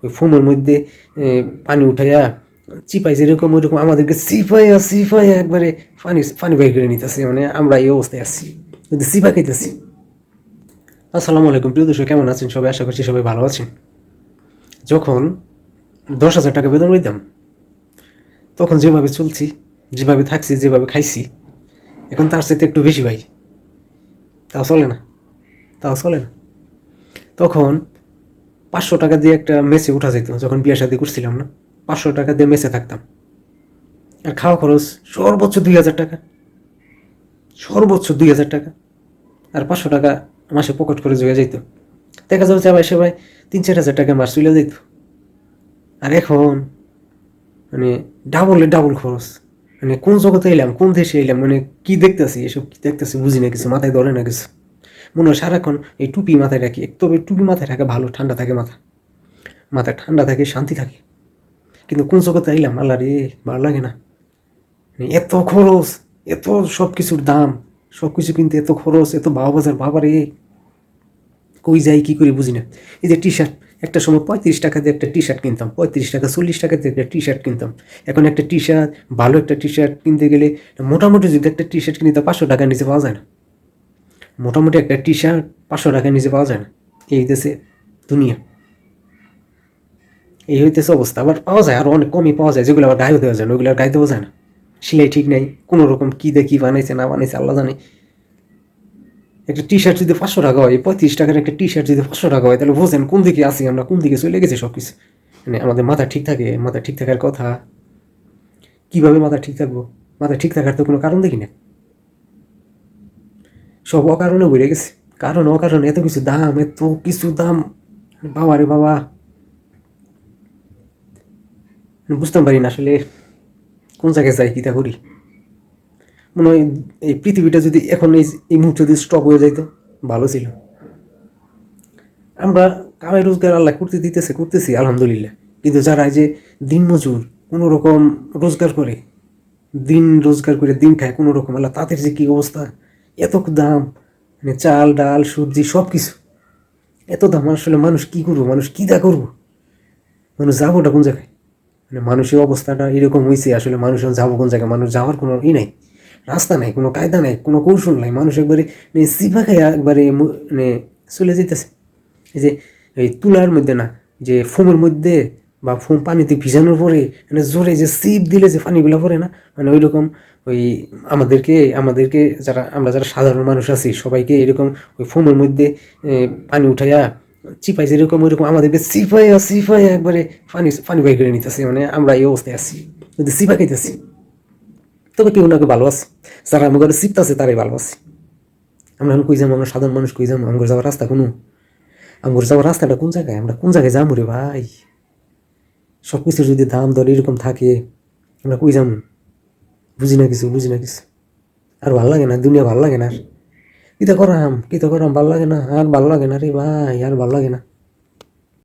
ওই ফোমের মধ্যে পানি উঠাইয়া চিপাই যেরকম ওইরকম আমাদেরকে সিপাইয়া একবারে পানি পানি বাই করে নিতেছে, মানে আমরা এই অবস্থায় আছি, কিন্তু সিপা খাইতেছি। আসসালামু আলাইকুম প্রিয় দর্শক, কেমন আছেন সবাই? আশা করছি সবাই ভালো আছেন। যখন 10,000 টাকা বেতন পেতাম তখন যেভাবে চলছি, যেভাবে থাকছি, যেভাবে খাইছি, এখন তার সাথে একটু বেশি ভাই, তাও চলে না, তাও চলে না। তখন 500 টাকা দিয়ে একটা মেসে উঠা যেত, যখন বিয়ে শাদী করছিলাম না, 500 টাকা দিয়ে মেসে থাকতাম, আর খাওয়া খরচ সর্বোচ্চ 2,000 টাকা, সর্বোচ্চ 2,000 টাকা, আর 500 টাকা মাসে পকেট করে জোয়া যেত। দেখা যাচ্ছে আবার সবাই 3-4 হাজার টাকা মাস চলে যেত। আর এখন মানে ডাবল খরচ, মানে কোন জগতে এলাম, কোন দেশে এলাম, মানে কি দেখতেছি, এসব কি দেখতেছি বুঝি না কিছু, মাথায় ধরে না কিছু। মনে হয় সারাক্ষণ এই টুপি মাথায় রাখি, তবে টুপি মাথায় রাখা ভালো, ঠান্ডা থাকে মাথা ঠান্ডা থাকে, শান্তি থাকে। কিন্তু কোন জগতে এলাম আল্লাহ রে, ভালো লাগে না। মানে এত খরচ, এত সব কিছুর দাম, সব কিছু কিনতে এত খরচ, এত বাজার, বাবা রে, কই যাই কি করি বুঝি না। এই যে টি শার্ট, একটা সময় 35 টাকা দিয়ে একটা টি শার্ট কিনতাম, 35 টাকা 40 টাকা দিয়ে একটা টি শার্ট কিনতাম। এখন একটা টি শার্ট, ভালো একটা টি শার্ট কিনতে গেলে মোটামুটি যদি একটা টি শার্ট কিনি তা 500 টাকার নিচে পাওয়া যায় না। মোটামুটি একটা টি শার্ট 500 টাকার নিচে পাওয়া যায় না। এই হইতেছে দুনিয়া, এই হইতেছে অবস্থা। আবার পাওয়া যায়, আরও অনেক কমই পাওয়া যায়, যেগুলো আবার গায়ে দেওয়া যায় না, ওইগুলো আর গায়ে দেওয়া যায় না। সেলাই ঠিক নাই, কোনো রকম কী দিয়ে কী বানাইছে না বানাইছে আল্লাহ জানে। একটা টি শার্ট যদি 500 টাকা হয়, 35 টাকার একটা টি শার্ট যদি 500 টাকা হয়, তাহলে বোঝেন কোন দিকে আসি আমরা, কোন দিকে চলে গেছে সব কিছু। মানে আমাদের মাথা ঠিক থাকে, মাথা ঠিক থাকার কথা, কীভাবে মাথা ঠিক থাকবো? মাথা ঠিক থাকার তো কোনো কারণ দেখি না, সব অকারণে বেড়ে গেছে। কারণ অকারণে এত কিছু দাম, এত কিছু দাম, বাবা রে বাবা, বুঝতাম পারি না আসলে কোন জায়গায় যাই, কী তা করি। মনে হয় এই পৃথিবীটা যদি এখন এই মুহূর্তে যদি স্টপ হয়ে যাইতো ভালো ছিল। আমরা কামাই রোজগার আল্লাহ করতেছি আলহামদুলিল্লাহ, কিন্তু যারা এই যে দিন মজুর, কোনো রকম রোজগার করে, দিন রোজগার করে দিন খায় কোনো রকম, আল্লাহ তাদের যে কী অবস্থা, এত দাম, মানে চাল ডাল সবজি সব কিছু এত দাম। আসলে মানুষ কী করবো, মানুষ কী দা করবো, মানুষ যাবোটা কোন জায়গায়? মানে মানুষের অবস্থাটা এরকম হয়েছে, আসলে মানুষ যাবো কোন জায়গায়? মানুষ যাওয়ার কোনো নাই, রাস্তা নাই, কোনো কায়দা নাই, কোনো কৌশল নাই। মানুষ একবারে সিপা খাই একবারে মানে চলে যেতেছে। এই যে এই তুলার মধ্যে না, যে ফোমের মধ্যে বা ফোম পানিতে ভিজানোর পরে মানে জোরে যে সিপ দিলে যে পানিগুলো পড়ে না, মানে ওই রকম ওই আমাদেরকে যারা সাধারণ মানুষ আছি সবাইকে এরকম ওই ফোমের মধ্যে পানি উঠাইয়া চিপাই যেরকম ওইরকম আমাদেরকে সিপাইয়া একবারে পানি বাই করে নিতেছে, মানে আমরা এই অবস্থায় আছি, যদি সিপা খাইতেছি। তবে কেউ না কেউ ভালো আছে, যারা আমাদের সিপ্ত আছে তারাই ভালো আছে। আমরা এখন কই যাবো? আমরা সাধারণ মানুষ কই যাবো? আমার যাওয়ার রাস্তা কোনো, আমার যাওয়ার রাস্তাটা কোন জায়গায়? আমরা কোন জায়গায় যাবো রে ভাই? সব কিছুর যদি দাম দর এরকম থাকে, আমরা কই যাবো? বুঝি না কিছু। আর ভাল লাগে না, দুনিয়া ভাল লাগে না। আর কিতা করাম ভাল লাগে না, আর ভাল লাগে না রে ভাই, আর ভাল লাগে না।